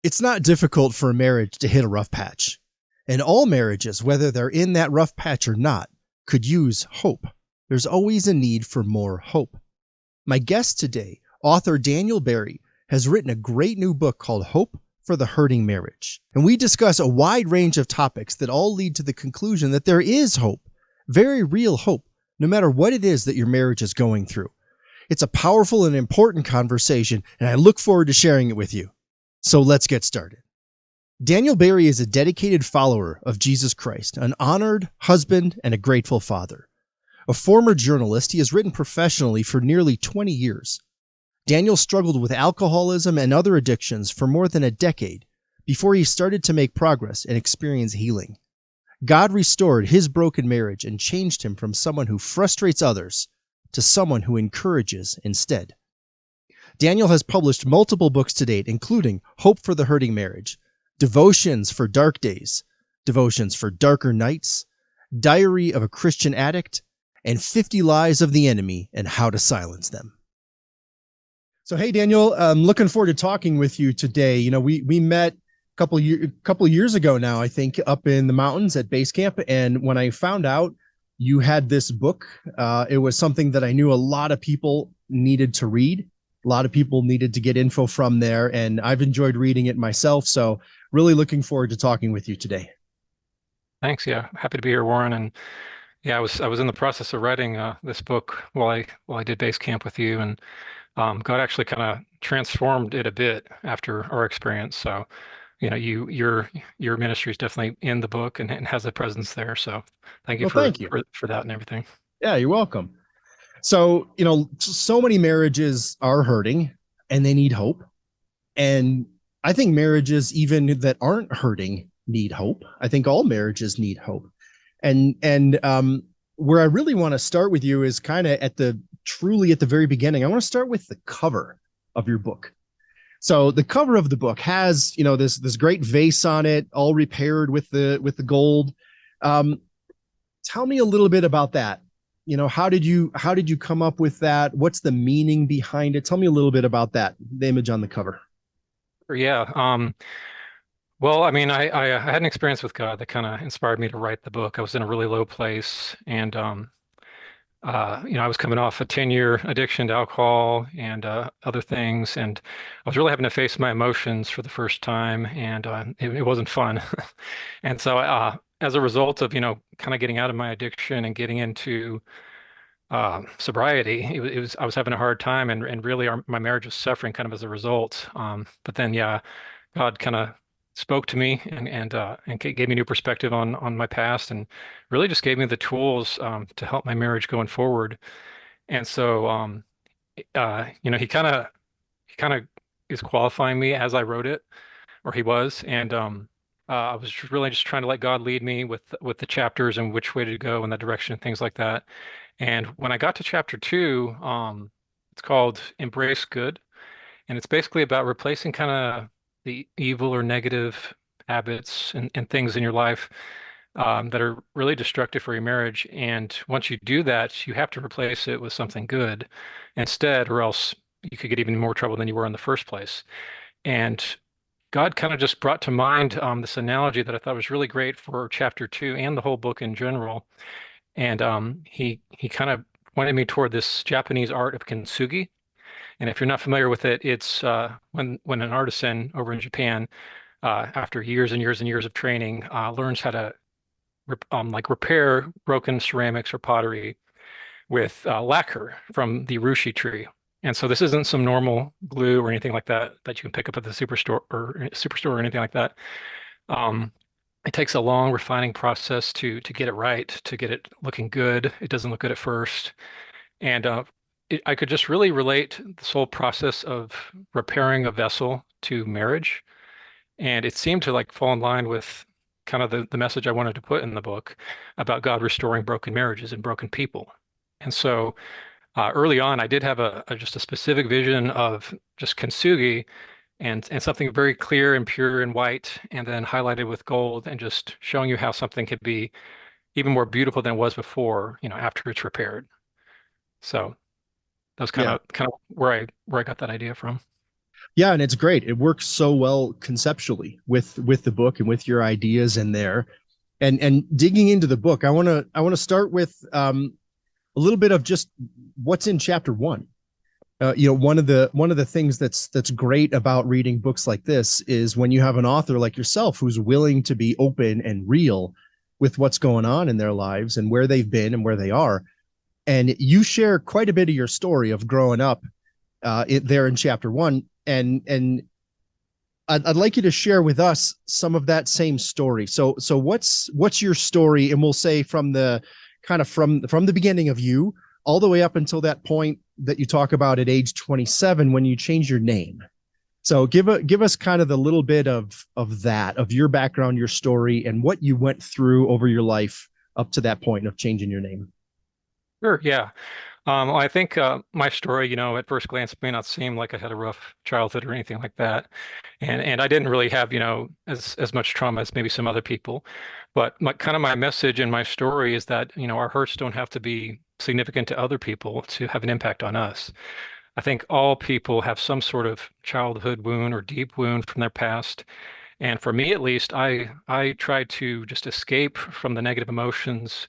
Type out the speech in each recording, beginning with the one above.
It's not difficult for a marriage to hit a rough patch. And all marriages, whether they're in that rough patch or not, could use hope. There's always a need for more hope. My guest today, author Daniel Barry, has written a great new book called Hope for the Hurting Marriage. And we discuss a wide range of topics that all lead to the conclusion that there is hope, very real hope, no matter what it is that your marriage is going through. It's a powerful and important conversation, and I look forward to sharing it with you. So let's get started. Daniel Barry is a dedicated follower of Jesus Christ, an honored husband and a grateful father. A former journalist, he has written professionally for nearly 20 years. Daniel struggled with alcoholism and other addictions for more than a decade before he started to make progress and experience healing. God restored his broken marriage and changed him from someone who frustrates others to someone who encourages instead. Daniel has published multiple books to date, including Hope for the Hurting Marriage, Devotions for Dark Days, Devotions for Darker Nights, Diary of a Christian Addict, and 50 Lies of the Enemy and How to Silence Them. So, hey, Daniel, I'm looking forward to talking with you today. You know, we met a couple years ago now, I think, up in the mountains at base camp. And when I found out you had this book, it was something that I knew a lot of people needed to read. A lot of people needed to get info from there, and I've enjoyed reading it myself. So really looking forward to talking with you today. Thanks. Yeah, happy to be here, Warren. And yeah, I was in the process of writing this book while I did base camp with you, and God actually kind of transformed it a bit after our experience. So, your ministry is definitely in the book and has a presence there. So, thank you Well, for thank you. for that and everything. Yeah, you're welcome. So, so many marriages are hurting and they need hope. And I think marriages, even that aren't hurting, need hope. I think all marriages need hope. And where I really want to start with you is kind of truly at the very beginning. I want to start with the cover of your book. So the cover of the book has, this great vase on it, all repaired with the gold. Um, Tell me a little bit about that. How did you come up with that? What's the meaning behind it? Tell me a little bit about that, the image on the cover. Yeah. Well, I mean, I had an experience with God that kind of inspired me to write the book. I was in a really low place, and I was coming off a 10-year addiction to alcohol and other things, and I was really having to face my emotions for the first time, and it wasn't fun. And so, as a result of, kind of getting out of my addiction and getting into sobriety, it was I was having a hard time, and really my marriage was suffering kind of as a result. But then, yeah, God kind of spoke to me and gave me new perspective on my past, and really just gave me the tools to help my marriage going forward. And so, he kind of is qualifying me as I wrote it, or he was, and I was really just trying to let God lead me with the chapters and which way to go in that direction and things like that. And when I got to chapter two, it's called Embrace Good. And it's basically about replacing kind of the evil or negative habits and things in your life that are really destructive for your marriage. And once you do that, you have to replace it with something good instead, or else you could get even more trouble than you were in the first place. And God kind of just brought to mind this analogy that I thought was really great for chapter two and the whole book in general. And he kind of pointed me toward this Japanese art of kintsugi. And if you're not familiar with it, it's when an artisan over in Japan, after years and years and years of training, learns how to like repair broken ceramics or pottery with lacquer from the rushi tree. And so this isn't some normal glue or anything like that that you can pick up at the superstore or anything like that. Um, it takes a long refining process to get it right, to get it looking good. It doesn't look good at first. And I could just really relate this whole process of repairing a vessel to marriage. And it seemed to like fall in line with kind of the message I wanted to put in the book about God restoring broken marriages and broken people. And so early on, I did have just a specific vision of just kintsugi and something very clear and pure and white, and then highlighted with gold, and just showing you how something could be even more beautiful than it was before, after it's repaired. So. That's kind Yeah. of kind of where I got that idea from. Yeah, and it's great. It works so well conceptually with the book and with your ideas in there. And digging into the book, I want to start with a little bit of just what's in chapter one. One of the things that's great about reading books like this is when you have an author like yourself who's willing to be open and real with what's going on in their lives and where they've been and where they are. And you share quite a bit of your story of growing up there in chapter one. And I'd like you to share with us some of that same story. So what's your story? And we'll say from the kind of from the beginning of you all the way up until that point that you talk about at age 27 when you change your name. So give us kind of the little bit of that, of your background, your story, and what you went through over your life up to that point of changing your name. Sure, yeah. Well, I think my story, at first glance may not seem like I had a rough childhood or anything like that. And I didn't really have, as much trauma as maybe some other people. But my message in my story is that, our hurts don't have to be significant to other people to have an impact on us. I think all people have some sort of childhood wound or deep wound from their past. And for me, at least, I tried to just escape from the negative emotions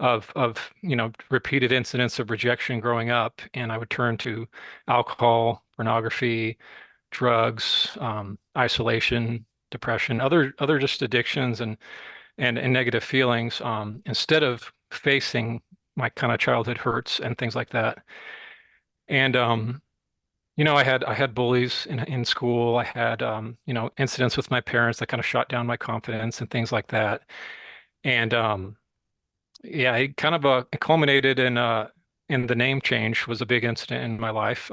of repeated incidents of rejection growing up, and I would turn to alcohol, pornography, drugs, isolation, depression, other just addictions and negative feelings, instead of facing my kind of childhood hurts and things like that. And I had bullies in school. I had incidents with my parents that kind of shot down my confidence and things like that. And yeah, it kind of it culminated in the name change was a big incident in my life,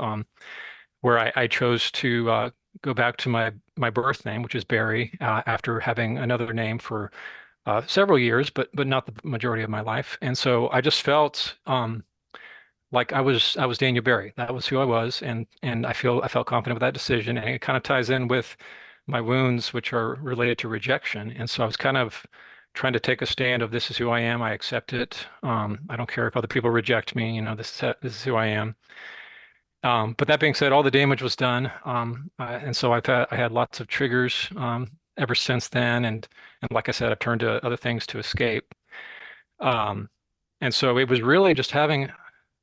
where I chose to go back to my birth name, which is Barry, after having another name for several years, but not the majority of my life. And so I just felt like I was Daniel Barry. That was who I was, and I felt confident with that decision. And it kind of ties in with my wounds, which are related to rejection. And so I was kind of trying to take a stand of this is who I am. I accept it. I don't care if other people reject me. This is who I am. But that being said, all the damage was done, and so I had lots of triggers ever since then. And like I said, I've turned to other things to escape. Um, and so it was really just having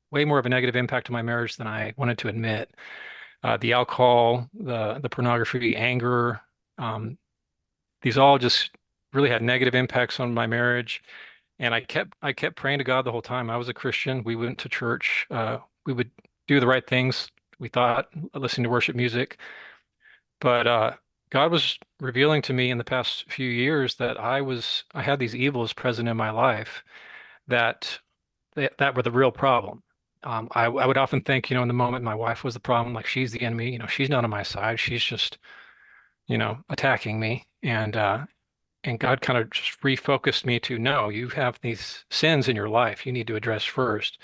way more of a negative impact on my marriage than I wanted to admit. The alcohol, the pornography, anger, um, these all just really had negative impacts on my marriage. And I kept praying to God the whole time. I was a Christian. We went to church. We would do the right things. We thought, listening to worship music. But God was revealing to me in the past few years that I had these evils present in my life that that were the real problem. I would often think, in the moment, my wife was the problem, like she's the enemy. She's not on my side. She's just, attacking me. And God kind of just refocused me to no, you have these sins in your life you need to address first.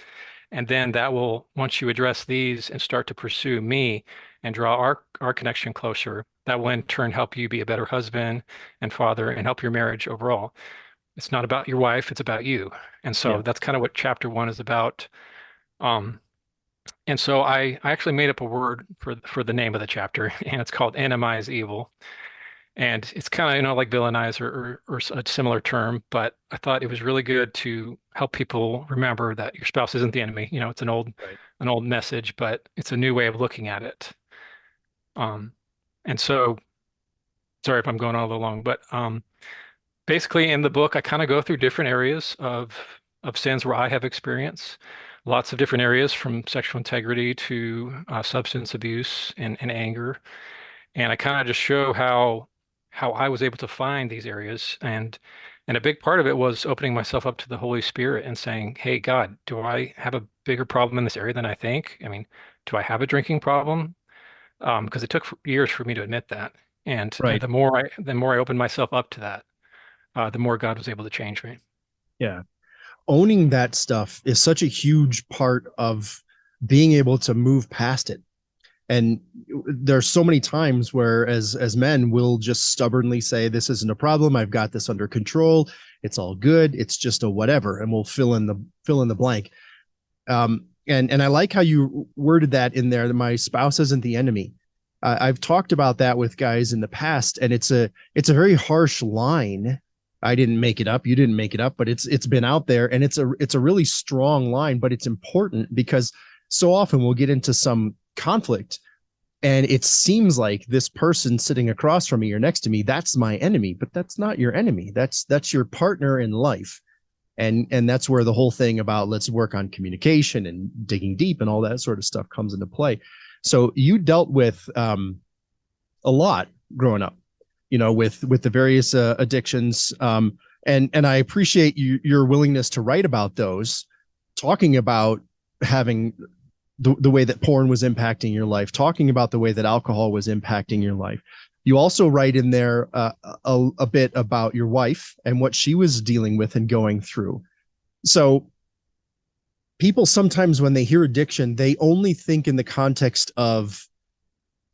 And then that will, once you address these and start to pursue me and draw our connection closer, that will in turn help you be a better husband and father and help your marriage overall. It's not about your wife, it's about you. And Yeah. so that's kind of what chapter one is about. Um, and so I actually made up a word for the name of the chapter, and it's called Enemize Evil. And it's kind of, like villainize or a similar term, but I thought it was really good to help people remember that your spouse isn't the enemy. It's Right. an old message, but it's a new way of looking at it. Um, and so, sorry if I'm going on a little long, but basically in the book, I kind of go through different areas of sins where I have experience, lots of different areas from sexual integrity to substance abuse and anger. And I kind of just show how I was able to find these areas. And a big part of it was opening myself up to the Holy Spirit and saying, hey, God, do I have a bigger problem in this area than I think? I mean, do I have a drinking problem? Because it took years for me to admit that. And Right. the more I opened myself up to that, the more God was able to change me. Yeah. Owning that stuff is such a huge part of being able to move past it. And there's so many times where as men we'll just stubbornly say this isn't a problem, I've got this under control, it's all good, it's just a whatever, and we'll fill in the blank. And I like how you worded that in there, that my spouse isn't the enemy. I've talked about that with guys in the past, and it's a very harsh line. I didn't make it up. You didn't make it up, but it's been out there, and it's a really strong line, but it's important because so often we'll get into some conflict, and it seems like this person sitting across from me or next to me, that's my enemy, but that's not your enemy. That's your partner in life. And that's where the whole thing about let's work on communication and digging deep and all that sort of stuff comes into play. So you dealt with a lot growing up, with the various addictions, and I appreciate your willingness to write about those, talking about having the way that porn was impacting your life, talking about the way that alcohol was impacting your life. You also write in there a bit about your wife and what she was dealing with and going through. So people sometimes, when they hear addiction, they only think in the context of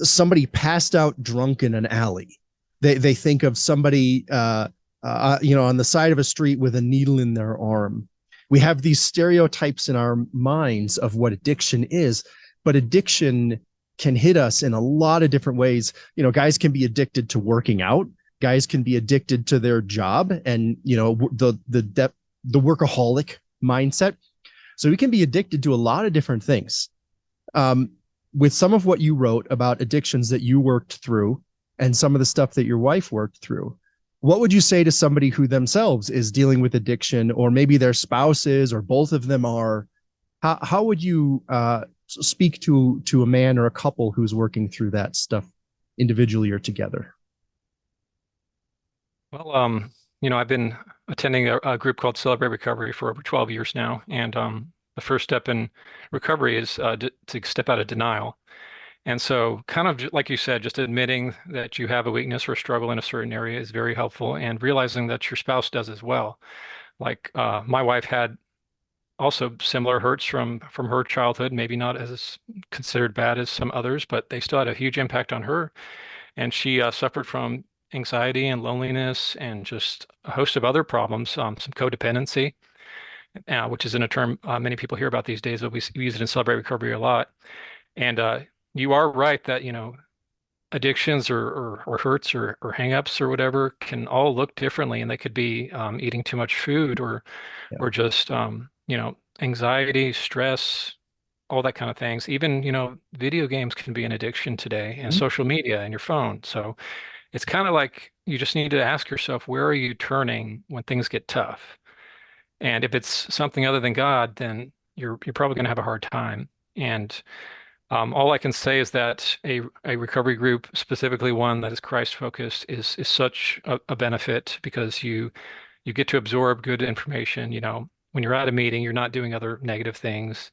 somebody passed out drunk in an alley. They think of somebody on the side of a street with a needle in their arm. We have these stereotypes in our minds of what addiction is, but addiction can hit us in a lot of different ways. Guys can be addicted to working out. Guys can be addicted to their job and the workaholic mindset. So we can be addicted to a lot of different things. With some of what you wrote about addictions that you worked through and some of the stuff that your wife worked through, what would you say to somebody who themselves is dealing with addiction, or maybe their spouse is, or both of them are? How would you speak to a man or a couple who's working through that stuff individually or together? Well, I've been attending a group called Celebrate Recovery for over 12 years now, and the first step in recovery is to step out of denial. And so, kind of like you said, just admitting that you have a weakness or a struggle in a certain area is very helpful, and realizing that your spouse does as well. Like my wife had also similar hurts from her childhood, maybe not as considered bad as some others, but they still had a huge impact on her. And she suffered from anxiety and loneliness and just a host of other problems, some codependency, which isn't a term many people hear about these days, but we use it in Celebrate Recovery a lot. And you are right that, addictions or hurts or hangups or whatever can all look differently, and they could be eating too much food Yeah. or just anxiety, stress, all that kind of things. Even, video games can be an addiction today, and Mhm. social media and your phone. So it's kind of like you just need to ask yourself, where are you turning when things get tough? And if it's something other than God, then you're probably going to have a hard time. And all I can say is that a recovery group, specifically one that is Christ focused, is such a benefit because you get to absorb good information. When you're at a meeting, you're not doing other negative things,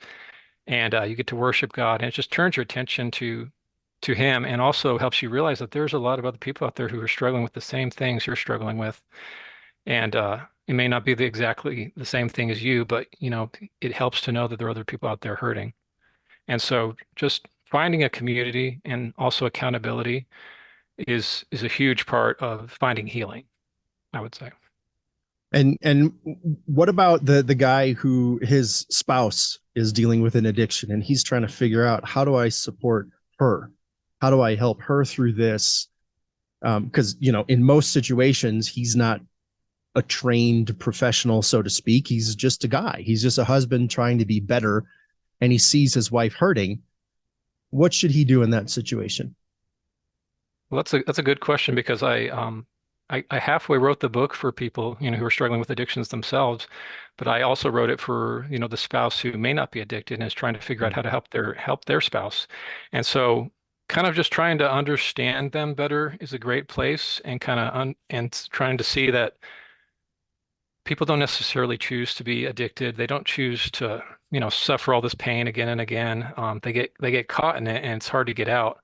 and you get to worship God, and it just turns your attention to Him, and also helps you realize that there's a lot of other people out there who are struggling with the same things you're struggling with, and it may not be exactly the same thing as you, but it helps to know that there are other people out there hurting. And so just finding a community and also accountability is a huge part of finding healing, I would say. And what about the guy who his spouse is dealing with an addiction and he's trying to figure out, how do I support her? How do I help her through this? Because in most situations he's not a trained professional, so to speak. He's just a guy. He's just a husband trying to be better, and he sees his wife hurting. What should he do in that situation? Well, that's a good question because I halfway wrote the book for people, who are struggling with addictions themselves, but I also wrote it for, the spouse who may not be addicted and is trying to figure out how to help their spouse. And so kind of just trying to understand them better is a great place, and kind of and trying to see that people don't necessarily choose to be addicted. They don't choose to, suffer all this pain again and again. They get caught in it, and it's hard to get out.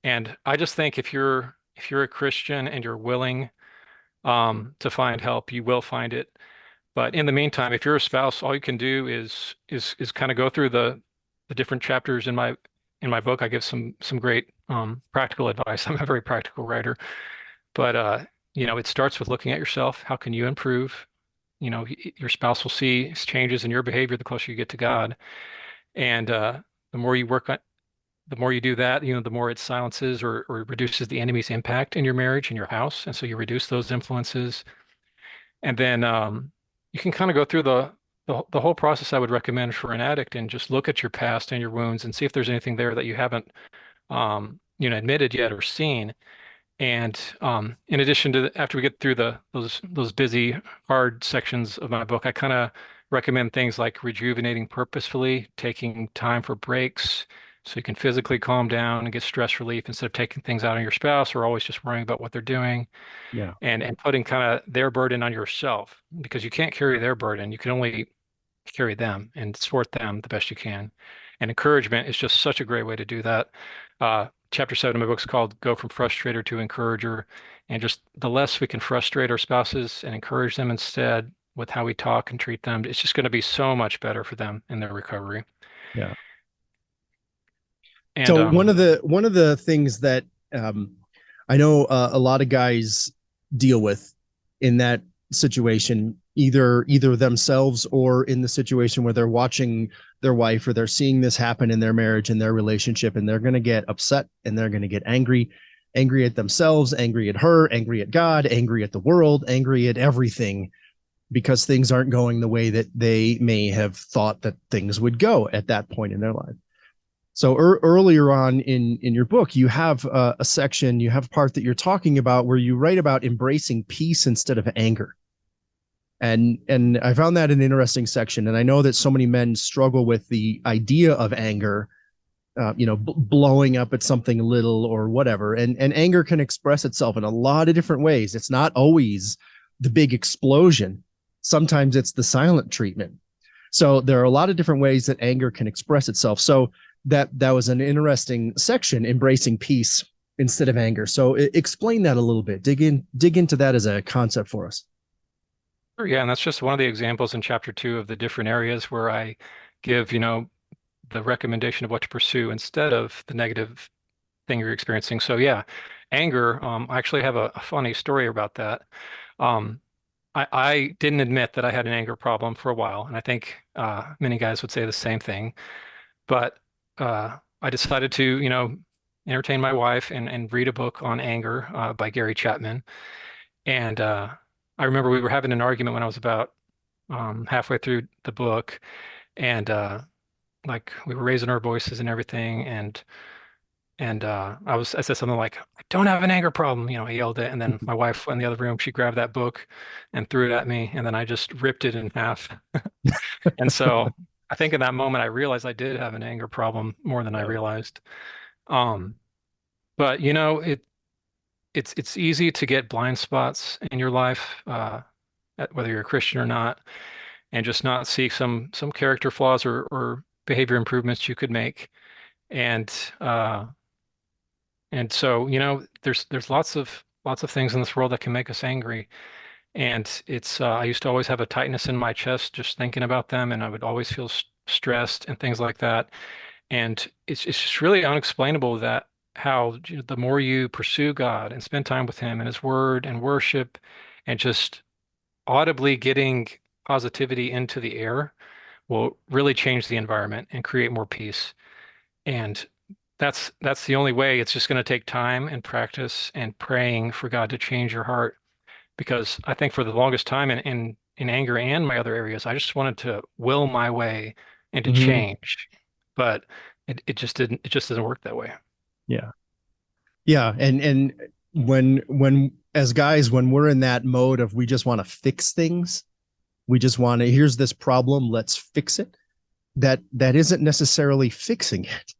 And I just think if you're a Christian and you're willing to find help, you will find it. But in the meantime, if you're a spouse, all you can do is kind of go through the different chapters in my book. I give some great practical advice. I'm a very practical writer, but it starts with looking at yourself. How can you improve? Your spouse will see changes in your behavior the closer you get to God, and the more you work the more you do that, the more it silences or reduces the enemy's impact in your marriage and your house. And so you reduce those influences. And then you can kind of go through the whole process I would recommend for an addict and just look at your past and your wounds and see if there's anything there that you haven't admitted yet or seen. And in addition to after we get through those busy, hard sections of my book, I kind of recommend things like rejuvenating purposefully, taking time for breaks so you can physically calm down and get stress relief instead of taking things out on your spouse or always just worrying about what they're doing Yeah. and putting kind of their burden on yourself because you can't carry their burden. You can only carry them and support them the best you can. And encouragement is just such a great way to do that. Chapter 7 of my book is called Go from Frustrator to Encourager. And just the less we can frustrate our spouses and encourage them instead with how we talk and treat them, it's just going to be so much better for them in their recovery. Yeah. And So one of the things that I know a lot of guys deal with in that situation, either themselves or in the situation where they're watching their wife or they're seeing this happen in their marriage and their relationship, and they're going to get upset and they're going to get angry at themselves, angry at her, angry at God, angry at the world, angry at everything because things aren't going the way that they may have thought that things would go at that point in their life. So earlier on in your book, you have a section, you have a part that you're talking about where you write about embracing peace instead of anger. And I found that an interesting section. And I know that so many men struggle with the idea of anger, blowing up at something little or whatever. And anger can express itself in a lot of different ways. It's not always the big explosion. Sometimes it's the silent treatment. So there are a lot of different ways that anger can express itself. So that was an interesting section, embracing peace instead of anger. So explain that a little bit. Dig into that as a concept for us. sure, yeah, and that's just one of the examples in chapter 2 of the different areas where I give, the recommendation of what to pursue instead of the negative thing you're experiencing. So yeah, anger, I actually have a funny story about that. Um, I didn't admit that I had an anger problem for a while, and I think many guys would say the same thing. But I decided to, entertain my wife and read a book on anger by Gary Chapman. And I remember we were having an argument when I was about halfway through the book, and like we were raising our voices and everything, and I said something like, "I don't have an anger problem," I yelled it, and then my wife in the other room, she grabbed that book and threw it at me, and then I just ripped it in half. And so I think in that moment I realized I did have an anger problem more than I Yeah. realized. Um, but it's easy to get blind spots in your life, whether you're a Christian or not, and just not see some character flaws or behavior improvements you could make. And uh, and so, there's lots of things in this world that can make us angry. And it's I used to always have a tightness in my chest just thinking about them, and I would always feel stressed and things like that. And it's just really unexplainable that how the more you pursue God and spend time with Him and His Word and worship and just audibly getting positivity into the air will really change the environment and create more peace. And that's the only way. It's just going to take time and practice and praying for God to change your heart. Because I think for the longest time in anger and my other areas, I just wanted to will my way into Mm-hmm. change. But it just doesn't work that way. Yeah. Yeah. And when as guys, when we're in that mode of we just want to fix things, we just want to, here's this problem, let's fix it. That isn't necessarily fixing it.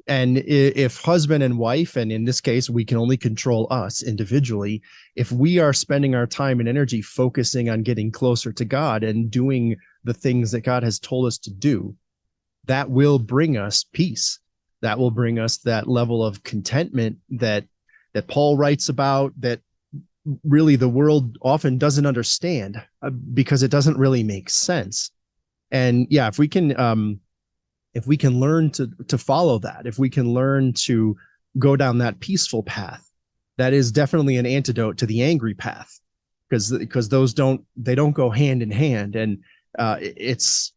And if husband and wife, and in this case, we can only control us individually, if we are spending our time and energy focusing on getting closer to God and doing the things that God has told us to do, that will bring us peace. That will bring us that level of contentment that Paul writes about, that really the world often doesn't understand because it doesn't really make sense. And yeah, if we can learn to follow that, if we can learn to go down that peaceful path, that is definitely an antidote to the angry path, because those don't go hand in hand. And it's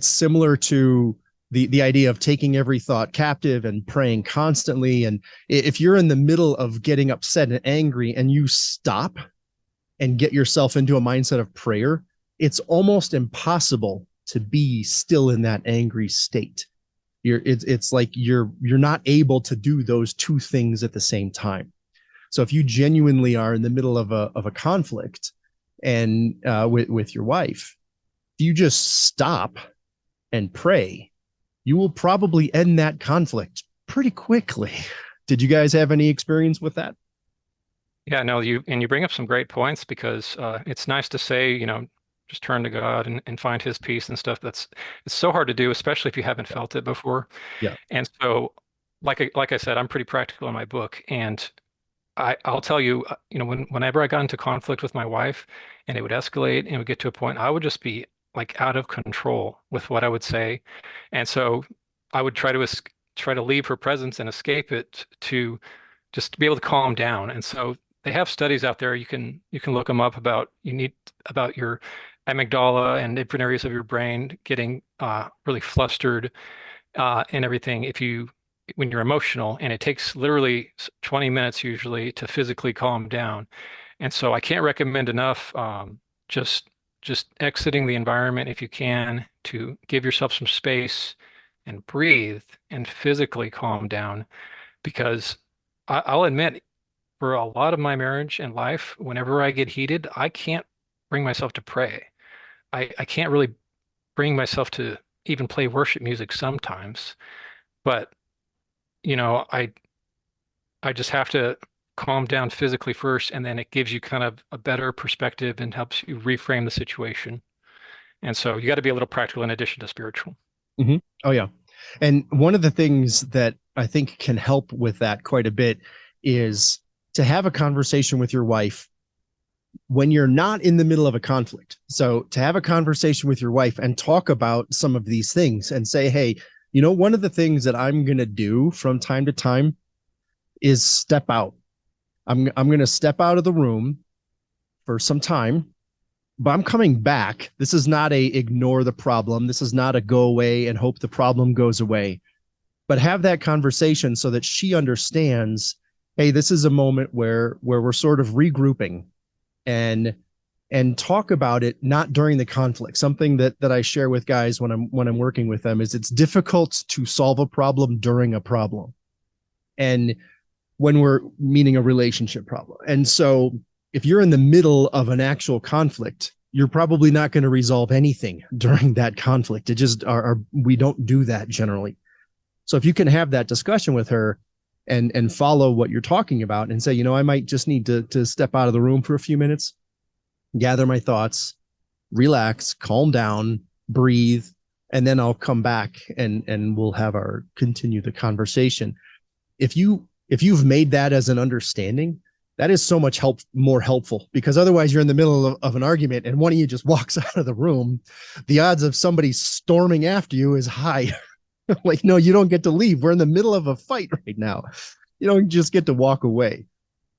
similar to the idea of taking every thought captive and praying constantly. And if you're in the middle of getting upset and angry and you stop and get yourself into a mindset of prayer, it's almost impossible to be still in that angry state. It's like you're not able to do those two things at the same time. So if you genuinely are in the middle of a conflict and with your wife, if you just stop and pray, you will probably end that conflict pretty quickly. Did you guys have any experience with that? Yeah, no, you bring up some great points because it's nice to say, just turn to God and find his peace and stuff. It's so hard to do, especially if you haven't Yeah. felt it before. Yeah. And so, like I said, I'm pretty practical in my book, and I'll tell you, whenever I got into conflict with my wife, and it would escalate and it would get to a point, I would just be like out of control with what I would say, and so I would try to leave her presence and escape it to just to be able to calm down. And so they have studies out there. You can look them up about your amygdala and different areas of your brain getting really flustered and everything if you when you're emotional, and it takes literally 20 minutes usually to physically calm down. And so I can't recommend enough just just exiting the environment if you can to give yourself some space and breathe and physically calm down because I'll admit for a lot of my marriage and life, whenever I get heated, I can't bring myself to pray. I can't really bring myself to even play worship music sometimes. But, you know, I just have to calm down physically first, and then it gives you kind of a better perspective and helps you reframe the situation. And so you got to be a little practical in addition to spiritual. Mm-hmm. Oh, yeah. And one of the things that I think can help with that quite a bit is to have a conversation with your wife when you're not in the middle of a conflict. So to have a conversation with your wife and talk about some of these things and say, hey, one of the things that I'm going to do from time to time is step out. I'm going to step out of the room for some time, but I'm coming back. This is not a ignore the problem. This is not a go away and hope the problem goes away, but have that conversation so that she understands, hey, this is a moment where we're sort of regrouping and talk about it not during the conflict. Something that I share with guys when I'm working with them is it's difficult to solve a problem during a problem. And when we're meeting a relationship problem. And so if you're in the middle of an actual conflict, you're probably not going to resolve anything during that conflict. It just we don't do that generally. So if you can have that discussion with her and follow what you're talking about and say, I might just need to step out of the room for a few minutes, gather my thoughts, relax, calm down, breathe, and then I'll come back and we'll have our continue the conversation. If you've made that as an understanding, that is so much more helpful because otherwise you're in the middle of an argument and one of you just walks out of the room. The odds of somebody storming after you is high. Like, no, you don't get to leave. We're in the middle of a fight right now. You don't just get to walk away.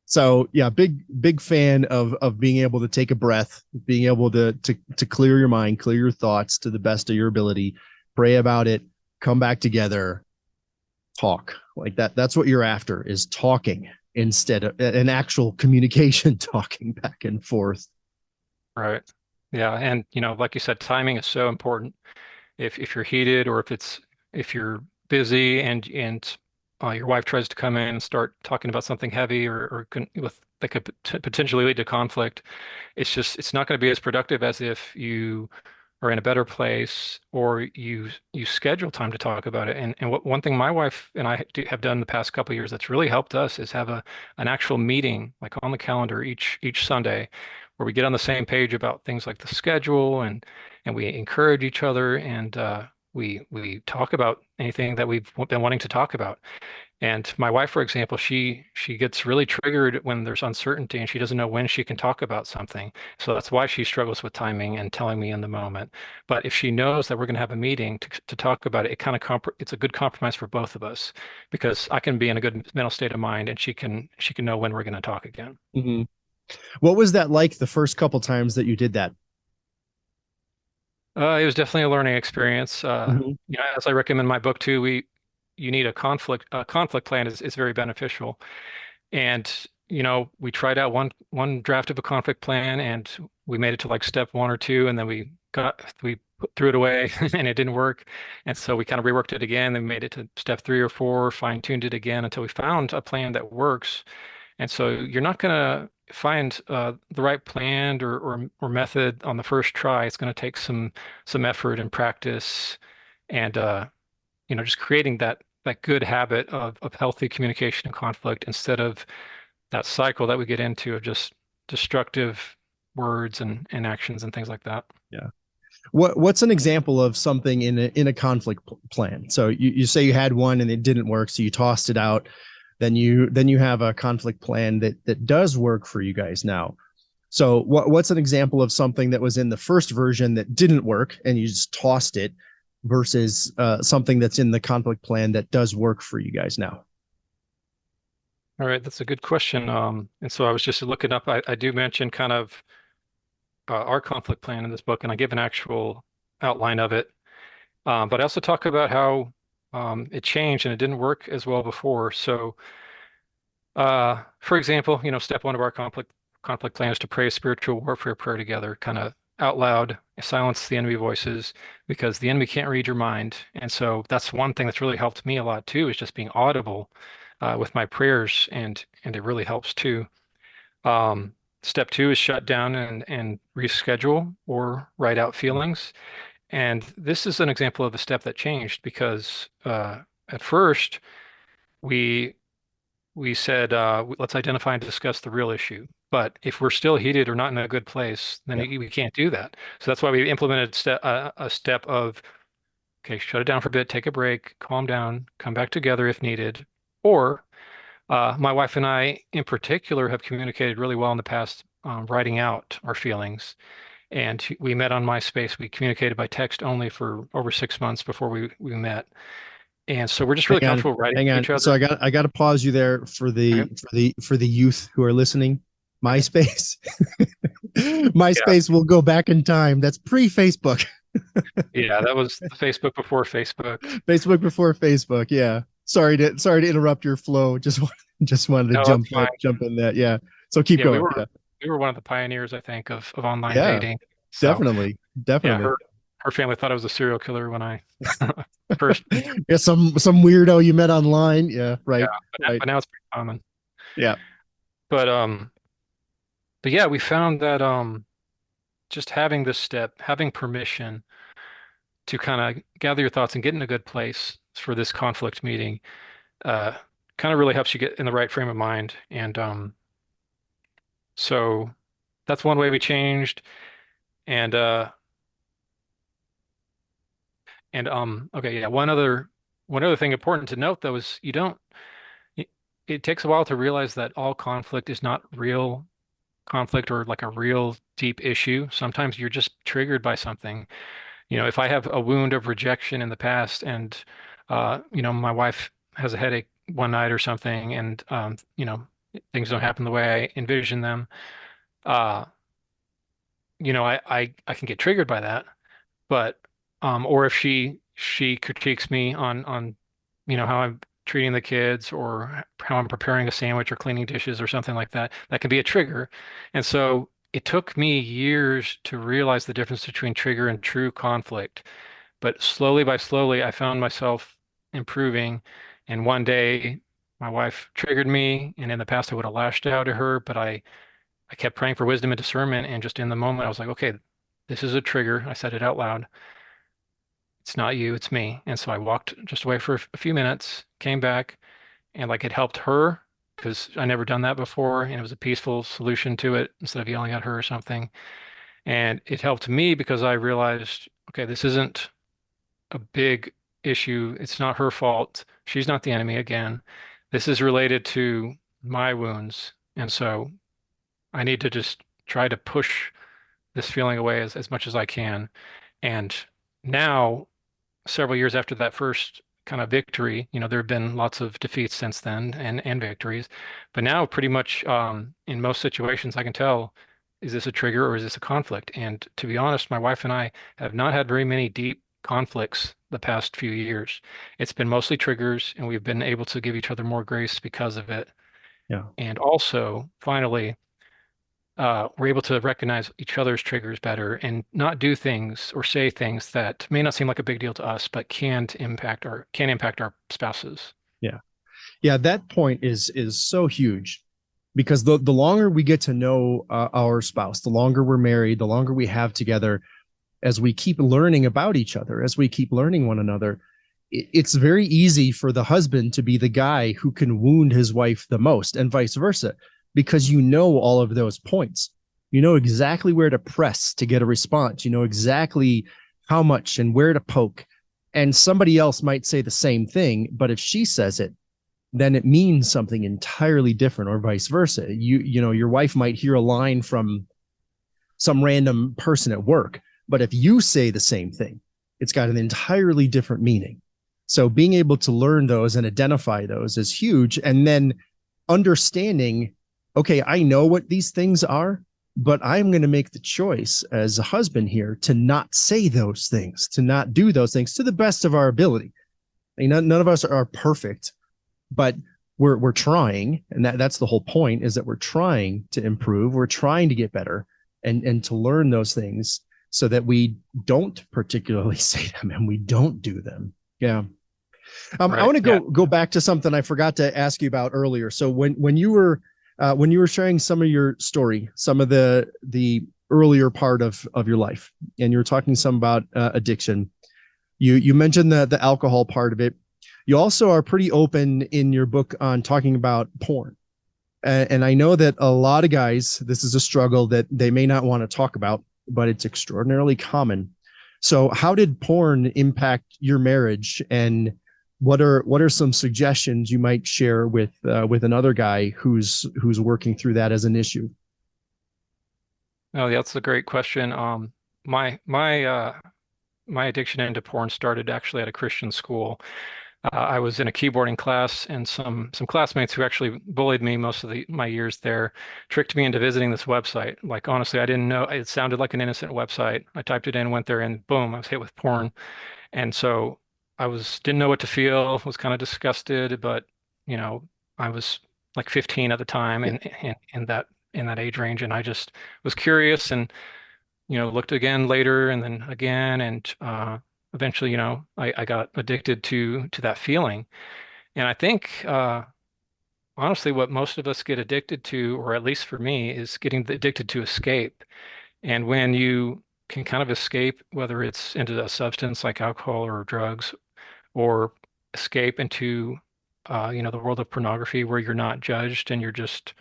So yeah, big fan of being able to take a breath, being able to clear your mind, clear your thoughts to the best of your ability, pray about it, come back together, talk like that. That's what you're after, is talking instead of an actual communication, talking back and forth. Right. Yeah. And, like you said, timing is so important. If you're heated or if you're busy and your wife tries to come in and start talking about something heavy that could potentially lead to conflict, it's not going to be as productive as if you are in a better place or you schedule time to talk about it. And one thing my wife and I have done the past couple of years that's really helped us is have an actual meeting like on the calendar each Sunday where we get on the same page about things like the schedule and we encourage each other and we talk about anything that we've been wanting to talk about. And my wife, for example, she gets really triggered when there's uncertainty and she doesn't know when she can talk about something. So that's why she struggles with timing and telling me in the moment. But if she knows that we're going to have a meeting to talk about it, it's a good compromise for both of us because I can be in a good mental state of mind and she can know when we're going to talk again. Mm-hmm. What was that like the first couple times that you did that? It was definitely a learning experience. Hmm. As I recommend in my book too, you need a conflict plan is very beneficial. And we tried out one draft of a conflict plan, and we made it to like step one or two, and then threw it away, and it didn't work. And so we kind of reworked it again. Then we made it to step three or four, fine-tuned it again until we found a plan that works. And so you're not going to find the right plan or method on the first try. It's going to take some effort and practice, and just creating that good habit of healthy communication and conflict instead of that cycle that we get into of just destructive words and actions and things like that. Yeah. What's an example of something in a conflict plan? So you say you had one and it didn't work, so you tossed it out. Then you have a conflict plan that does work for you guys now. So what's an example of something that was in the first version that didn't work and you just tossed it versus something that's in the conflict plan that does work for you guys now? All right, that's a good question. And so I was just looking up, I do mention kind of our conflict plan in this book, and I give an actual outline of it. But I also talk about how it changed and it didn't work as well before. So, for example, step one of our conflict plan is to pray a spiritual warfare prayer together, kind of out loud, silence the enemy voices because the enemy can't read your mind. And so that's one thing that's really helped me a lot too, is just being audible with my prayers, and it really helps too. Um, Step two is shut down and reschedule or write out feelings. And this is an example of a step that changed because at first we we said let's identify and discuss the real issue. But if we're still heated or not in a good place, then Yeah. we can't do that. So that's why we implemented a step of, okay, shut it down for a bit, take a break, calm down, come back together if needed. Or my wife and I, in particular, have communicated really well in the past, writing out our feelings. And we met on MySpace. We communicated by text only for over 6 months before we met. And so we're just really Hang on, comfortable writing hang to on. each So other. I got to pause you there for Okay. the youth who are listening. Okay. MySpace, Yeah. MySpace will go back in time. That's pre-Facebook. Yeah. That was the Facebook before Facebook. Facebook before Facebook. Yeah. Sorry to interrupt your flow. Just wanted to No, that's fine. jump in that. Yeah. So keep Yeah. We going. were, Yeah. we were one of the pioneers, I think, of online Yeah. dating. So Definitely. yeah, Definitely. her family thought I was a serial killer when I first, Yeah. Some weirdo you met online. Yeah. yeah, Right. Right. but now it's pretty common. Yeah. But but yeah, we found that just having this step, having permission to kind of gather your thoughts and get in a good place for this conflict meeting, uh, kind of really helps you get in the right frame of mind. And so that's one way we changed. And okay, yeah, one other thing important to note though is it, it takes a while to realize that all conflict is not real conflict or like a real deep issue. Sometimes you're just triggered by something. If I have a wound of rejection in the past and, my wife has a headache one night or something and, things don't happen the way I envision them, uh, I can get triggered by that. But, or if she critiques me on, how I'm treating the kids or how I'm preparing a sandwich or cleaning dishes or something like that, that can be a trigger. And so it took me years to realize the difference between trigger and true conflict. But slowly by slowly, I found myself improving. And one day, my wife triggered me, and in the past, I would have lashed out at her, but I kept praying for wisdom and discernment. And just in the moment, I was like, okay, this is a trigger. I said it out loud. It's not you, it's me. And so I walked just away for a few minutes, came back, and like it helped her because I never done that before. And it was a peaceful solution to it instead of yelling at her or something. And it helped me because I realized, okay, this isn't a big issue. It's not her fault. She's not the enemy again. This is related to my wounds. And so I need to just try to push this feeling away as much as I can. And now, several years after that first kind of victory, there have been lots of defeats since then and victories. But now, pretty much in most situations, I can tell is this a trigger or is this a conflict? And to be honest, my wife and I have not had very many deep conflicts the past few years. It's been mostly triggers, and we've been able to give each other more grace because of it. Yeah. And also, finally, we're able to recognize each other's triggers better and not do things or say things that may not seem like a big deal to us, but can impact our spouses. Yeah. Yeah, that point is so huge because the longer we get to know our spouse, the longer we're married, the longer we have together, as we keep learning about each other, as we keep learning one another, it's very easy for the husband to be the guy who can wound his wife the most and vice versa, because you know all of those points. You know exactly where to press to get a response. You know exactly how much and where to poke. And somebody else might say the same thing, but if she says it, then it means something entirely different, or vice versa. You know, your wife might hear a line from some random person at work, but if you say the same thing, it's got an entirely different meaning. So being able to learn those and identify those is huge. And then understanding, okay, I know what these things are, but I'm going to make the choice as a husband here to not say those things, to not do those things to the best of our ability. I mean, none of us are perfect, but we're trying, and that's the whole point, is that we're trying to improve, we're trying to get better, and to learn those things so that we don't particularly say them and we don't do them. Yeah. I Right. want to Yeah. go back to something I forgot to ask you about earlier. So when you were sharing some of your story, some of the earlier part of your life, and you were talking some about addiction, you mentioned the alcohol part of it. You also are pretty open in your book on talking about porn. And I know that a lot of guys, this is a struggle that they may not want to talk about, but it's extraordinarily common. So, how did porn impact your marriage, and what are some suggestions you might share with another guy who's working through that as an issue? Oh, yeah, that's a great question. My my uh, my addiction into porn started actually at a Christian school. I was in a keyboarding class, and some classmates who actually bullied me most of my years there tricked me into visiting this website. Like honestly, I didn't know it sounded like an innocent website. I typed it in, went there, and boom, I was hit with porn. And so didn't know what to feel, was kind of disgusted, but you know, I was like 15 at the time Yeah, and in that age range, and I just was curious and looked again later and then again and eventually, I got addicted to that feeling. And I think honestly what most of us get addicted to, or at least for me, is getting addicted to escape. And when you can kind of escape, whether it's into a substance like alcohol or drugs, or escape into the world of pornography where you're not judged and you're just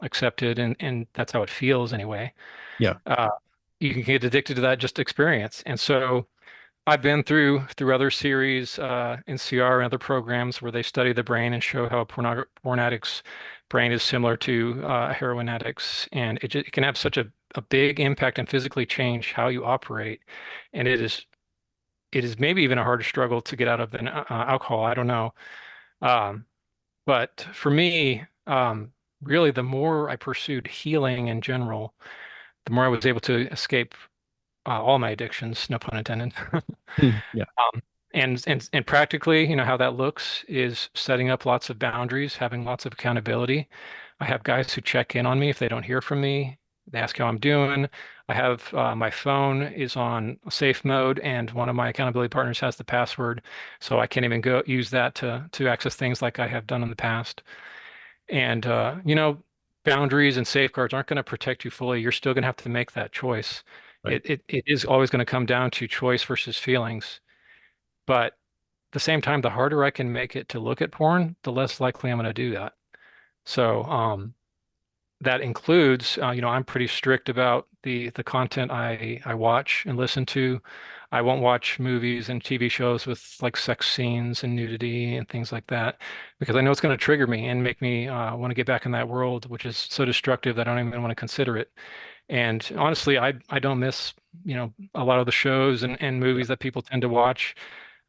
accepted, and that's how it feels anyway. yeah, Uh, you can get addicted to that just experience. And so I've been through other series, NCR and other programs where they study the brain and show how a porn addict's brain is similar to a heroin addict's, and it can have such a big impact and physically change how you operate. And it is maybe even a harder struggle to get out of than alcohol. I don't know. Um, but for me, really, the more I pursued healing in general, the more I was able to escape all my addictions, no pun intended. yeah, And practically, how that looks is setting up lots of boundaries, having lots of accountability. I have guys who check in on me if they don't hear from me. They ask how I'm doing. I have my phone is on safe mode, and one of my accountability partners has the password, so I can't even go use that to access things like I have done in the past. And boundaries and safeguards aren't going to protect you fully. You're still going to have to make that choice. right. It is always going to come down to choice versus feelings. But at the same time, the harder I can make it to look at porn, the less likely I'm going to do that. So that includes, I'm pretty strict about the content I watch and listen to. I won't watch movies and TV shows with like sex scenes and nudity and things like that because I know it's going to trigger me and make me want to get back in that world, which is so destructive that I don't even want to consider it. And honestly, I don't miss, a lot of the shows and Yeah, movies that people tend to watch.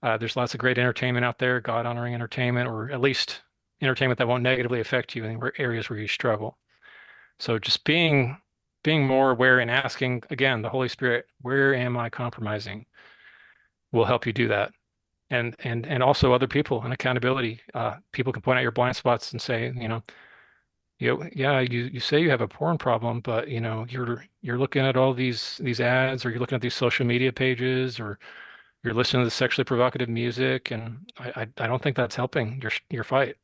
There's lots of great entertainment out there, God-honoring entertainment, or at least entertainment that won't negatively affect you in areas where you struggle. So just being being more aware and asking again, the Holy Spirit, where am I compromising? Will help you do that. And also other people and accountability. People can point out your blind spots and say, yeah, you say you have a porn problem, but you're looking at all these ads, or you're looking at these social media pages, or you're listening to the sexually provocative music, and I don't think that's helping your fight.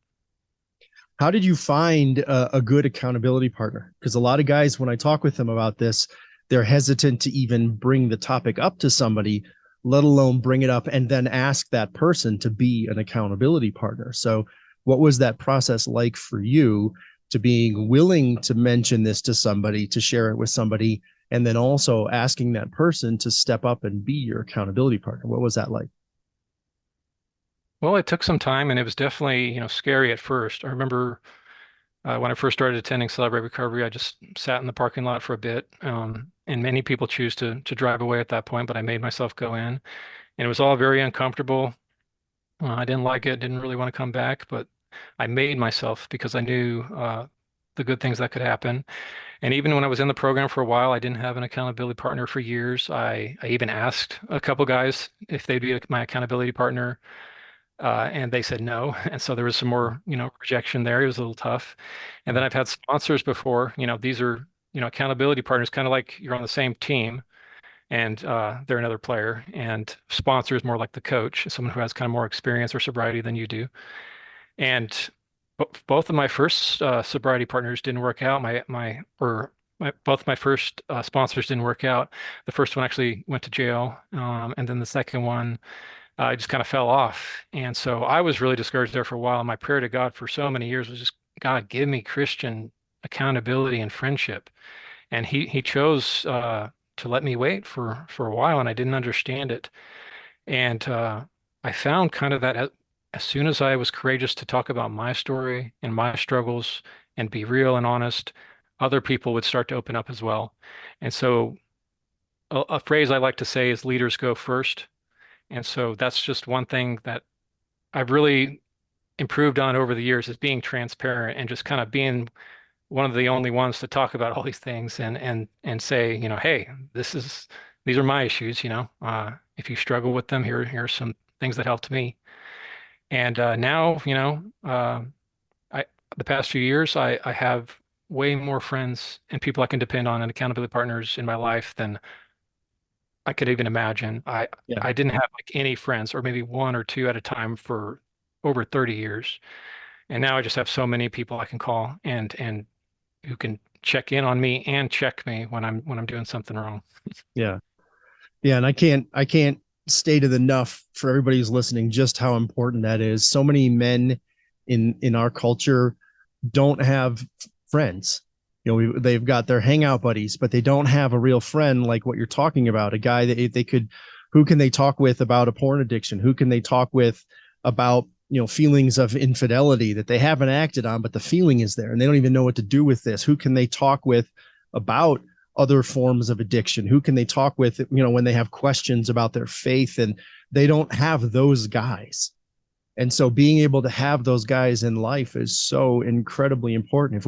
How did you find a good accountability partner? Because a lot of guys, when I talk with them about this, they're hesitant to even bring the topic up to somebody, let alone bring it up and then ask that person to be an accountability partner. So, what was that process like for you to being willing to mention this to somebody, to share it with somebody, and then also asking that person to step up and be your accountability partner? What was that like? Well, it took some time, and it was definitely, scary at first. I remember when I first started attending Celebrate Recovery, I just sat in the parking lot for a bit. And many people choose to drive away at that point, but I made myself go in, and it was all very uncomfortable. I didn't like it, didn't really want to come back, but I made myself because I knew the good things that could happen. And even when I was in the program for a while, I didn't have an accountability partner for years. I even asked a couple guys if they'd be my accountability partner, and they said no. And so there was some more, rejection there. It was a little tough. And then Wow. I've had sponsors before. These are, accountability partners, kind of like you're on the same team and they're another player. And sponsor is more like the coach, someone who has kind of more experience or sobriety than you do. And both of my first sobriety partners didn't work out. Both my first sponsors didn't work out. The first one actually went to jail, and then the second one I just kind of fell off. And so I was really discouraged there for a while. And my prayer to God for so many years was just, God, give me Christian accountability and friendship. And he chose to let me wait for a while, and I didn't understand it. And I found kind of that as soon as I was courageous to talk about my story and my struggles and be real and honest, other people would start to open up as well. And so a phrase I like to say is leaders go first. And so that's just one thing that I've really improved on over the years, is being transparent and just kind of being one of the only ones to talk about all these things and say, hey, these are my issues, if you struggle with them, here are some things that helped me. And now, I the past few years, I have way more friends and people I can depend on and accountability partners in my life than I could even imagine. Yeah. I didn't have like any friends, or maybe one or two at a time, for over 30 years. And now I just have so many people I can call and who can check in on me and check me when I'm doing something wrong. Yeah. Yeah, and I can't state it enough for everybody who's listening just how important that is. So many men in our culture don't have friends. They've got their hangout buddies, but they don't have a real friend like what you're talking about. A guy that they could, who can they talk with about a porn addiction? Who can they talk with about feelings of infidelity that they haven't acted on, but the feeling is there, and they don't even know what to do with this? Who can they talk with about other forms of addiction? Who can they talk with, when they have questions about their faith? And they don't have those guys. And so being able to have those guys in life is so incredibly important.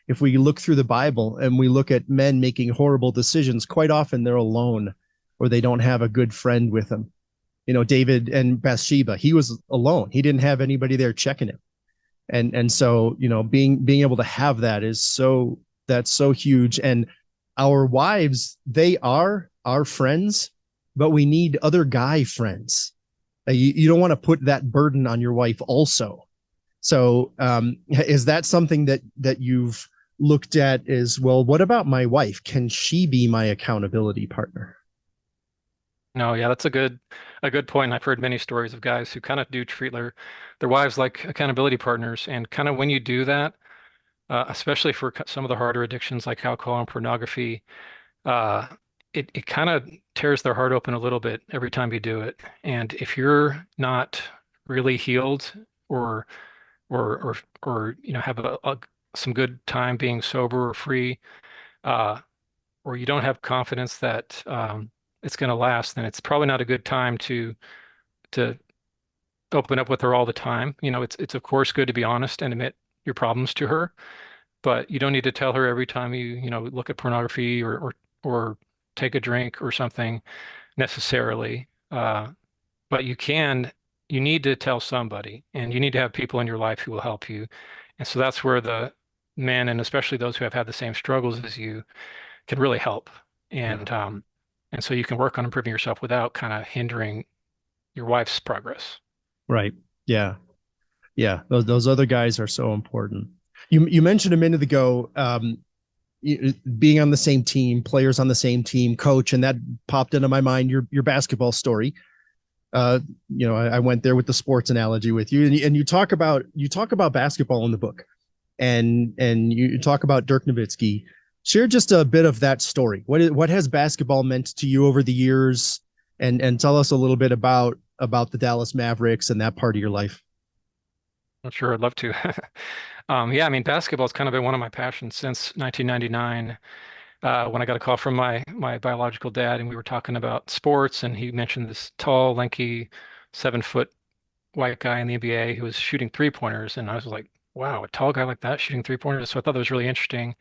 If we look through the Bible and we look at men making horrible decisions, quite often they're alone or they don't have a good friend with them. David and Bathsheba, he was alone. He didn't have anybody there checking him. And so, being able to have that is that's so huge. And our wives, they are our friends, but we need other guy friends. You don't want to put that burden on your wife also. So is that something that you've looked at as well? What about my wife? Can she be my accountability partner? No, yeah, that's a good point. I've heard many stories of guys who kind of do treat their wives like accountability partners, and kind of when you do that, especially for some of the harder addictions like alcohol and pornography, uh, it kind of tears their heart open a little bit every time you do it. And if you're not really healed, or or have some good time being sober or free, uh, or you don't have confidence that it's going to last, then it's probably not a good time to open up with her all the time. It's of course good to be honest and admit your problems to her, but you don't need to tell her every time you look at pornography or take a drink or something necessarily. But you need to tell somebody, and you need to have people in your life who will help you. And so that's where the men, and especially those who have had the same struggles as you, can really help. Yeah. And so you can work on improving yourself without kind of hindering your wife's progress. Right. Yeah. Yeah. Those other guys are so important. You mentioned a minute ago, being on the same team, players on the same team, coach, and that popped into my mind, your basketball story. Uh, I went there with the sports analogy with you, and you talk about basketball in the book, and you talk about Dirk Nowitzki. Share just a bit of that story. What has basketball meant to you over the years, and tell us a little bit about the Dallas Mavericks and that part of your life. I'm sure I'd love to. Yeah, I mean, basketball's kind of been one of my passions since 1999, when I got a call from my biological dad, and we were talking about sports, and he mentioned this tall, lanky, 7 foot white guy in the NBA who was shooting three pointers, and I was like, wow, a tall guy like that shooting three pointers. So I thought that was really interesting.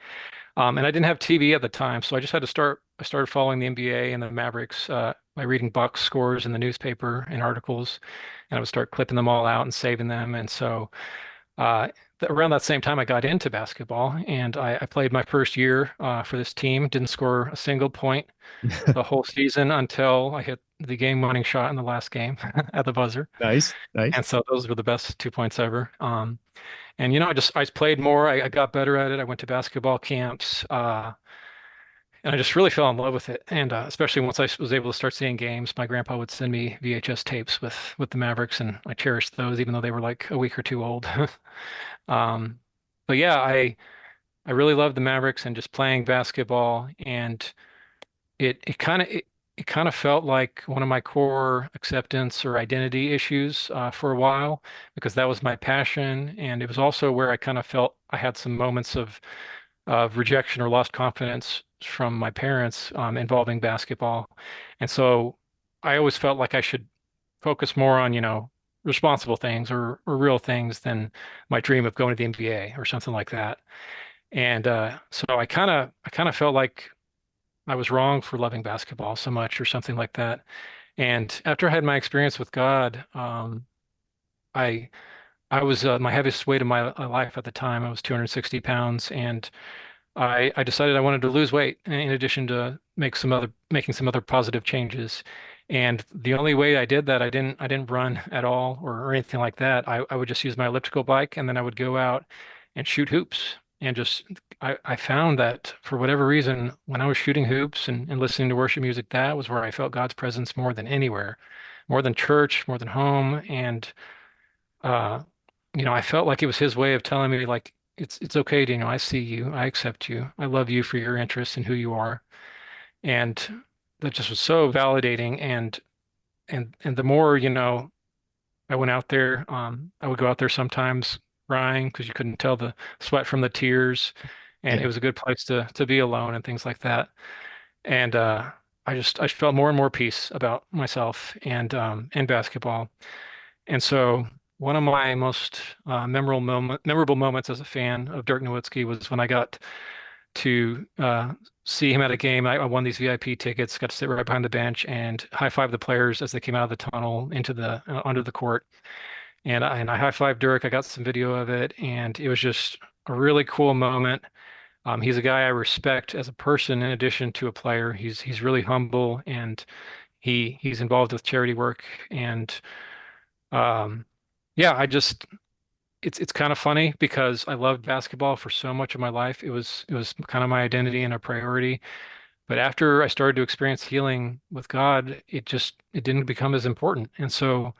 And I didn't have TV at the time, so I just had to start. I started following the NBA and the Mavericks by reading box scores in the newspaper and articles, and I would start clipping them all out and saving them. And so uh, around that same time, I got into basketball, and I played my first year for this team. Didn't score a single point the whole season until I hit the game-winning shot in the last game at the buzzer. Nice, nice. And so those were the best 2 points ever. And I played more. I got better at it. I went to basketball camps, and I just really fell in love with it. And especially once I was able to start seeing games, my grandpa would send me VHS tapes with the Mavericks, and I cherished those, even though they were like a week or two old. Um, but yeah, I really loved the Mavericks and just playing basketball, and it kind of felt like one of my core acceptance or identity issues for a while, because that was my passion, and it was also where I kind of felt I had some moments of rejection or lost confidence from my parents involving basketball. And so I always felt like I should focus more on, responsible things or real things than my dream of going to the NBA or something like that. And so I kind of felt like I was wrong for loving basketball so much or something like that. And after I had my experience with God, I I was my heaviest weight of my life at the time. I was 260 pounds, and I decided I wanted to lose weight in addition to making some other positive changes. And the only way I did that, I didn't run at all or anything like that. I would just use my elliptical bike, and then I would go out and shoot hoops. And just I found that for whatever reason, when I was shooting hoops and listening to worship music, that was where I felt God's presence more than anywhere, more than church, more than home. And uh, I felt like it was his way of telling me, like, it's okay, Daniel. I see you. I accept you. I love you for your interest in who you are. And that just was so validating. And the more, I went out there, I would go out there sometimes crying because you couldn't tell the sweat from the tears. And it Yeah. was a good place to be alone and things like that. And I felt more and more peace about myself and basketball. And so one of my most memorable moments as a fan of Dirk Nowitzki was when I got to see him at a game. I won these VIP tickets, got to sit right behind the bench and high five the players as they came out of the tunnel into the under the court. And I high fived Dirk. I got some video of it, and it was just a really cool moment. He's a guy I respect as a person in addition to a player. He's really humble, and he's involved with charity work. And um, yeah, it's kind of funny because I loved basketball for so much of my life. It was kind of my identity and a priority. But after I started to experience healing with God, it didn't become as important. And so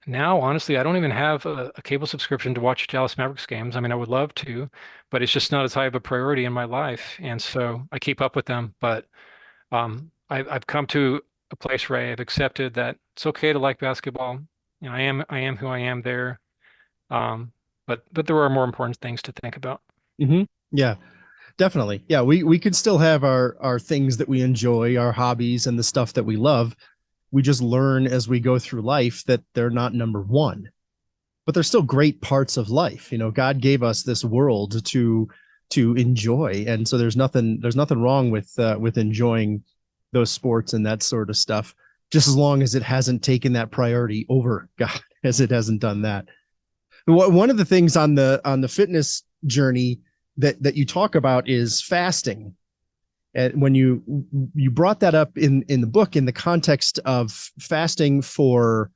now, honestly, I don't even have a cable subscription to watch Dallas Mavericks games. I mean, I would love to, but it's just not as high of a priority in my life. And so I keep up with them. But I've come to a place where I have accepted that it's okay to like basketball. I am who I am there. Um, but there are more important things to think about. Hmm. Yeah, definitely. Yeah, we could still have our things that we enjoy, our hobbies, and the stuff that we love. We just learn as we go through life that they're not number one, but they're still great parts of life. God gave us this world to enjoy. And so there's nothing wrong with enjoying those sports and that sort of stuff, just as long as it hasn't taken that priority over God, as it hasn't done that. One of the things on the fitness journey that you talk about is fasting. And when you brought that up in the book in the context of fasting for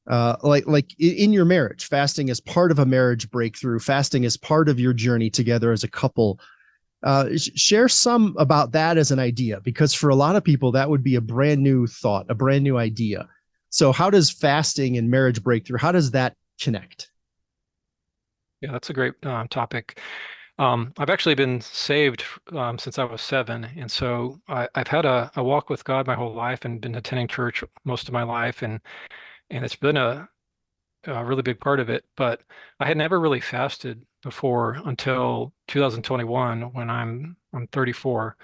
like in your marriage, fasting as part of a marriage breakthrough, fasting as part of your journey together as a couple. Share some about that as an idea, because for a lot of people that would be a brand new thought, a brand new idea. So how does fasting and marriage breakthrough, how does that connect? Yeah, that's a great topic. I've actually been saved since I was 7, and so I've had a walk with God my whole life and been attending church most of my life, and it's been a really big part of it. But I had never really fasted before until 2021 when I'm 34,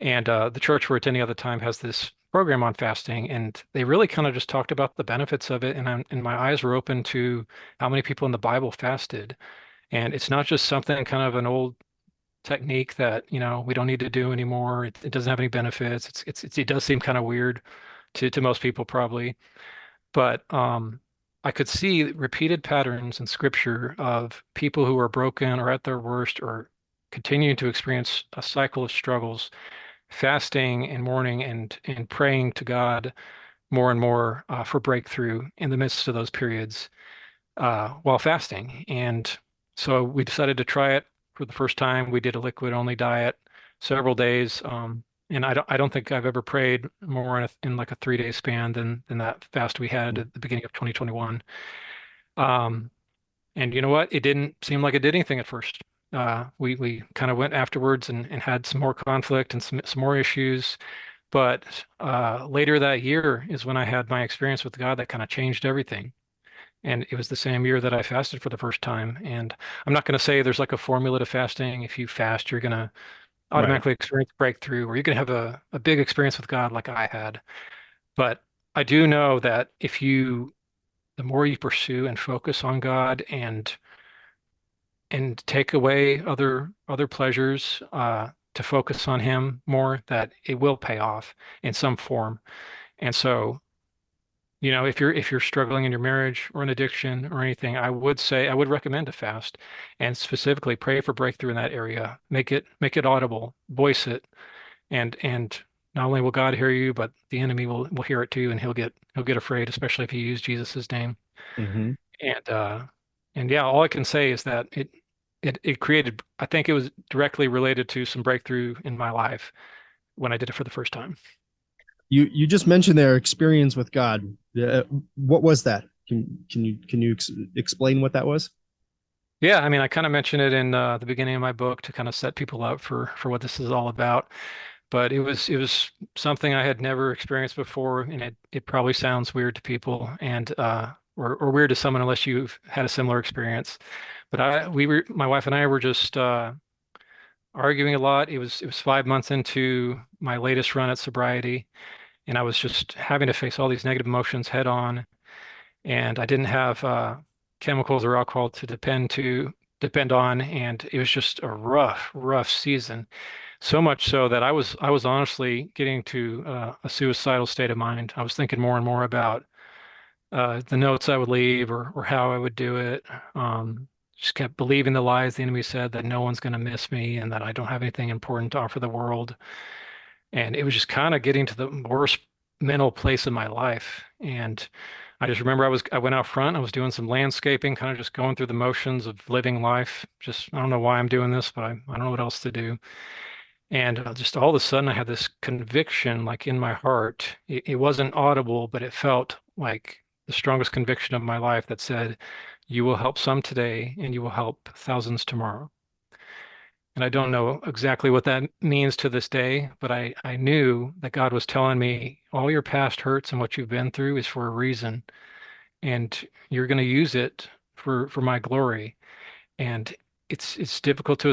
and the church we're attending at the time has this program on fasting, and they really kind of just talked about the benefits of it, and my eyes were open to how many people in the Bible fasted. And it's not just something kind of an old technique that, we don't need to do anymore. It doesn't have any benefits. It does seem kind of weird to most people probably, but I could see repeated patterns in scripture of people who are broken or at their worst or continuing to experience a cycle of struggles, fasting and mourning and praying to God more and more for breakthrough in the midst of those periods while fasting. And so we decided to try it for the first time. We did a liquid only diet several days. And I don't think I've ever prayed more in like a 3 day span than that fast we had at the beginning of 2021. Um, and you know what? It didn't seem like it did anything at first. We kind of went afterwards and had some more conflict and some more issues. But later that year is when I had my experience with God that kind of changed everything. And it was the same year that I fasted for the first time. And I'm not going to say there's like a formula to fasting. If you fast, you're going to Right. automatically experience breakthrough, or you're going to have a big experience with God like I had. But I do know that the more you pursue and focus on God and take away other pleasures, to focus on Him more, that it will pay off in some form. And so if you're struggling in your marriage or an addiction or anything, I would recommend a fast and specifically pray for breakthrough in that area. Make it audible, voice it, and not only will God hear you, but the enemy will hear it too, and he'll get afraid, especially if you use Jesus's name. Mm-hmm. And yeah, all I can say is that it created, I think it was directly related to some breakthrough in my life when I did it for the first time. You just mentioned their experience with God. What was that? Can you explain what that was? Yeah, I mean, I kind of mentioned it in the beginning of my book to kind of set people up for what this is all about. But it was something I had never experienced before, and it probably sounds weird to people, and or weird to someone unless you've had a similar experience. But my wife and I were just arguing a lot. It was 5 months into my latest run at sobriety, and I was just having to face all these negative emotions head on, and I didn't have chemicals or alcohol to depend on, and it was just a rough season. So much so that I was honestly getting to a suicidal state of mind. I was thinking more and more about the notes I would leave or how I would do it. Just kept believing the lies the enemy said that no one's going to miss me and that I don't have anything important to offer the world. And it was just kind of getting to the worst mental place in my life. And I just remember I went out front, I was doing some landscaping, kind of just going through the motions of living life. Just I don't know why I'm doing this, but I don't know what else to do. And just all of a sudden I had this conviction like in my heart. It wasn't audible, but it felt like the strongest conviction of my life that said, you will help some today and you will help thousands tomorrow. And I don't know exactly what that means to this day, but I knew that God was telling me all your past hurts and what you've been through is for a reason, and you're going to use it for my glory. And it's difficult to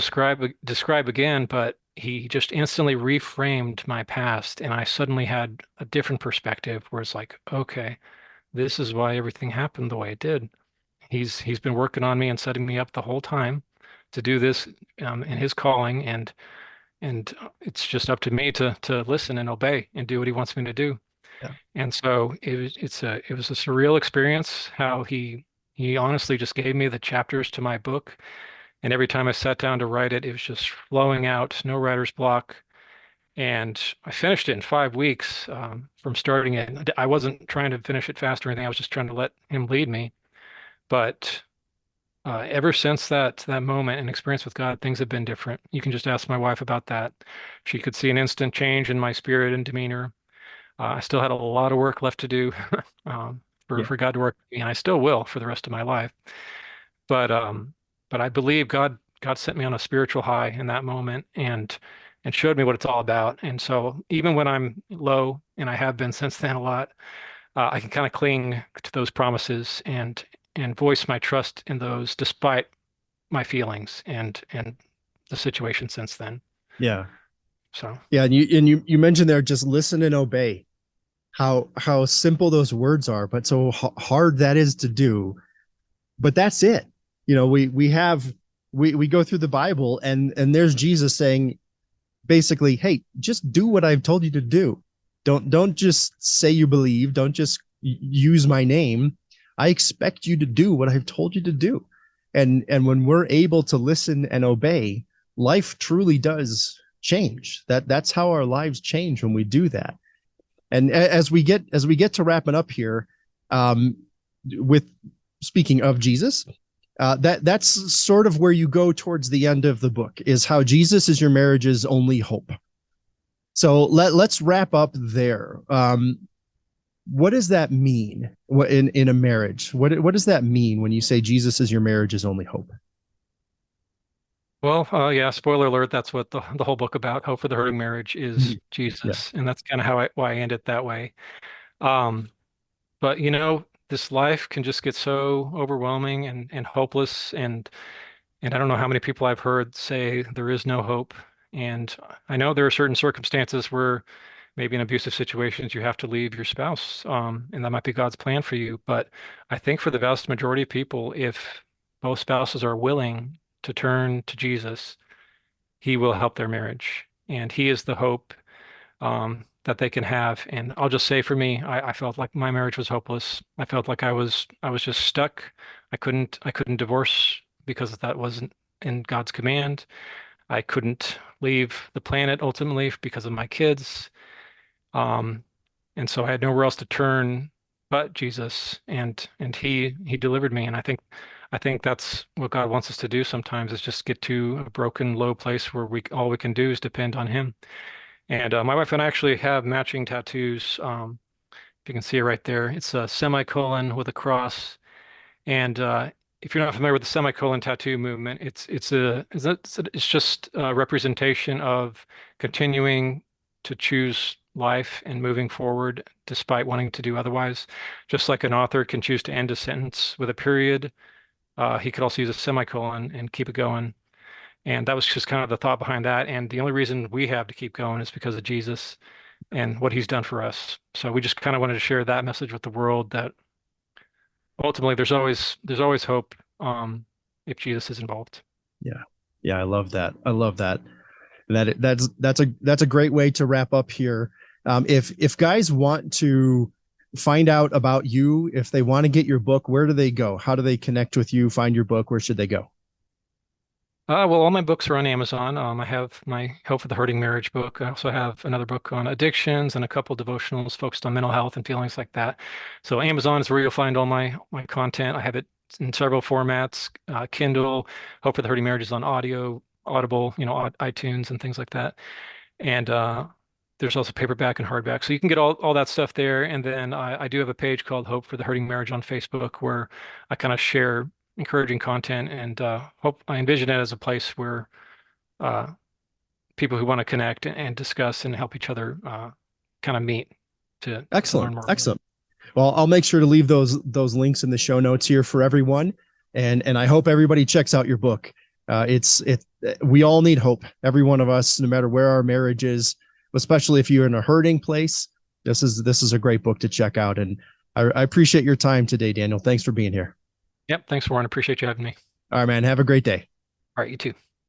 describe again, but he just instantly reframed my past, and I suddenly had a different perspective where it's like, okay, this is why everything happened the way it did. He's been working on me and setting me up the whole time to do this in His calling, and it's just up to me to listen and obey and do what He wants me to do. Yeah. And so it was a surreal experience how he honestly just gave me the chapters to my book, and every time I sat down to write it, it was just flowing out, no writer's block. And I finished it in 5 weeks from starting it. I wasn't trying to finish it fast or anything. I was just trying to let him lead me. But ever since that moment and experience with God, things have been different. You can just ask my wife about that. She could see an instant change in my spirit and demeanor. I still had a lot of work left to do Yeah. for God to work with me, and I still will for the rest of my life. But I believe God sent me on a spiritual high in that moment and showed me what it's all about. And so even when I'm low, and I have been since then a lot, I can kind of cling to those promises and voice my trust in those despite my feelings and the situation since then. Yeah. So Yeah. And you mentioned there, just listen and obey. How simple those words are, but so hard that is to do. But that's it. We go through the Bible, and there's Jesus saying basically, hey, just do what I've told you to do. Don't just say you believe. Don't just use my name. I expect you to do what I've told you to do. And when we're able to listen and obey, life truly does change. That's how our lives change when we do that. And as we get to wrapping up here, um, with speaking of Jesus, that's sort of where you go towards the end of the book, is how Jesus is your marriage's only hope. So let's wrap up there. What does that mean in a marriage? What does that mean when you say Jesus is your marriage's only hope? well, yeah, spoiler alert, that's what the whole book about, Hope for the Hurting Marriage, is Yeah. Jesus. And that's kind of how why I end it that way. Um, but this life can just get so overwhelming and hopeless, and I don't know how many people I've heard say there is no hope. And I know there are certain circumstances where maybe in abusive situations you have to leave your spouse, and that might be God's plan for you. But I think for the vast majority of people, if both spouses are willing to turn to Jesus, He will help their marriage, and He is the hope that they can have. And I'll just say, for me, I felt like my marriage was hopeless. I felt like I was just stuck. I couldn't divorce because that wasn't in God's command. I couldn't leave the planet ultimately because of my kids. Um, and so I had nowhere else to turn but Jesus, and He delivered me. And I think that's what God wants us to do sometimes, is just get to a broken, low place where we all we can do is depend on Him. And my wife and I actually have matching tattoos. If you can see it right there, it's a semicolon with a cross. And if you're not familiar with the semicolon tattoo movement, it's just a representation of continuing to choose life and moving forward despite wanting to do otherwise. Just like an author can choose to end a sentence with a period, he could also use a semicolon and keep it going. And that was just kind of the thought behind that. And the only reason we have to keep going is because of Jesus and what He's done for us. So we just kind of wanted to share that message with the world, that ultimately there's always hope if Jesus is involved. Yeah. Yeah. I love that. I love that. That's a great way to wrap up here. If guys want to find out about you, if they want to get your book, where do they go? How do they connect with you? Find your book? Where should they go? Well, all my books are on Amazon. I have my Hope for the Hurting Marriage book. I also have another book on addictions and a couple devotionals focused on mental health and feelings like that. So Amazon is where you'll find all my content. I have it in several formats: Kindle, Hope for the Hurting Marriage is on audio, Audible, iTunes and things like that. And there's also paperback and hardback. So you can get all that stuff there. And then I do have a page called Hope for the Hurting Marriage on Facebook, where I kind of share encouraging content, and hope I envision it as a place where uh, people who want to connect and discuss and help each other kind of meet to Excellent. learn more. Excellent. Well, I'll make sure to leave those links in the show notes here for everyone, and I hope everybody checks out your book. It's we all need hope. Every one of us, no matter where our marriage is, especially if you're in a hurting place. This is a great book to check out, and I appreciate your time today, Daniel. Thanks for being here. Yep. Thanks, Warren. Appreciate you having me. All right, man. Have a great day. All right, you too.